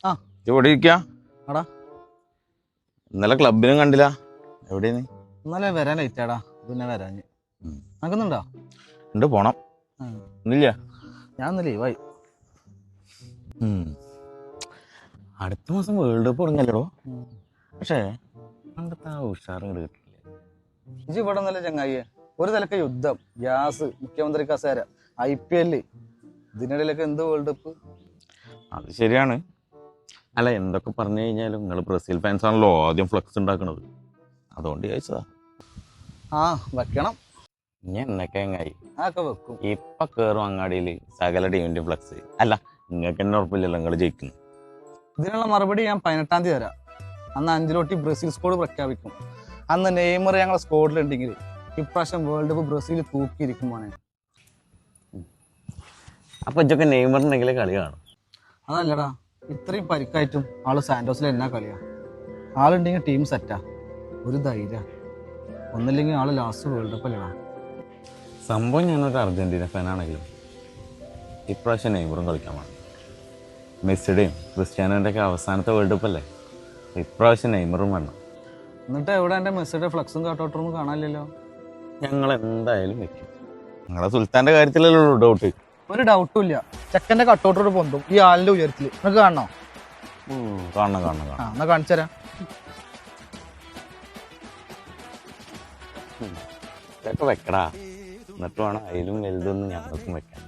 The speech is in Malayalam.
ആ ഇവിടെ ഇരിക്കാ എടാ ഇന്നലെ ക്ലബിനും കണ്ടില്ല. എവിടെയാണ്? ഇന്നലെ വരാൻ ലേറ്റാടാ, പിന്നെ വരാഞ്ഞ്. നടക്കുന്നുണ്ടോ? ഉണ്ട്, പോണം. ഇന്നില്ല, ഞാൻ ഇന്ന് ലീവായി. അടുത്ത മാസം വേൾഡ് കപ്പ് തുടങ്ങല്ലോ. പക്ഷേ പണ്ടത്തെ ആ ഉഷാറും കിട്ടില്ല. ഇജ് ഇവിടെ നല്ല ചങ്ങായിയെ, ഒരു തലക്ക് യുദ്ധം, ഗ്യാസ്, മുഖ്യമന്ത്രി കസേര, IPL, ഇതിനിടയിലൊക്കെ എന്ത് വേൾഡ് കപ്പ്? അത് ശരിയാണ്. അല്ല, എന്തൊക്കെ പറഞ്ഞു കഴിഞ്ഞാലും നിങ്ങൾ ബ്രസീൽ ഫാൻസ് ആണല്ലോ ആദ്യം ഫ്ലക്സ് ഉണ്ടാക്കണത്. അതുകൊണ്ട് ചോദിച്ചതാ. ആ വെക്കണം, ഇനി എന്നൊക്കെ എങ്ങായി അതൊക്കെ വെക്കും. ഇപ്പൊ കയറും അങ്ങാടിയിൽ സകല ടീമിന്റെ ഫ്ലക്സ്. അല്ല, നിങ്ങൾക്ക് തന്നെ ഉറപ്പില്ലല്ലോ നിങ്ങൾ ജയിക്കുന്നു. ഇതിനുള്ള മറുപടി ഞാൻ 18-ാം തീയതി തരാം. അന്ന് അഞ്ചലോട്ടി ബ്രസീൽ സ്കോഡ് പ്രഖ്യാപിക്കും. അന്ന് നെയ്മർ ഞങ്ങളെ സ്കോഡിലുണ്ടെങ്കിൽ ഇപ്രാവശ്യം വേൾഡ് കപ്പ് ബ്രസീൽ തൂക്കിയിരിക്കുമ്പോഴാണ്. അപ്പൊ ഇതൊക്കെ നെയ്മറിനെങ്കിലേ കളി കാണും. അതല്ലടാ, ഇത്രയും പരിക്കായിട്ടും ആള് സാന്റോസിൽ എന്നാ കളിയാ. ആളുണ്ടെങ്കിൽ ടീം സെറ്റാ, ഒരു ധൈര്യം. ഒന്നില്ലെങ്കിൽ ആള് ലാസ്റ്റ് വേൾഡ് കപ്പ് അല്ലടാ. സംഭവം ഞാനൊരു അർജന്റീന ഫാനാണെങ്കിലും ഇപ്രാവശ്യം നെയ്മറും കളിക്കാൻ വേണം. മെസ്സിയുടെയും ക്രിസ്ത്യാനോൻ്റെ ഒക്കെ അവസാനത്തെ വേൾഡ് കപ്പ് അല്ലേ, ഇപ്രാവശ്യം നെയ്മറും വേണം. എന്നിട്ട് എവിടെ എൻ്റെ മെസ്സിയുടെ ഫ്ലക്സും കാട്ടോട്ടൊന്നും കാണാനില്ലല്ലോ. ഞങ്ങൾ എന്തായാലും വെക്കും. നിങ്ങളെ സുൽത്താൻ്റെ കാര്യത്തിലല്ലോ ഡൗട്ട്. ഒരു ഡൗട്ടും ഇല്ല, ചെക്കൻ്റെ കട്ടൗട്ടോട് പൊന്തും ഈ ആളിന്റെ ഉയരത്തിൽ. നിനക്ക് കാണണോ? കാണണം കാണണം ആ കാണണം. എന്നാ കാണിച്ചു തരാം. ഇതൊക്കെ വെക്കടാ, എന്നിട്ട് വേണം അതിലും വലുതൊന്നും ഞങ്ങൾക്കും വെക്കാൻ.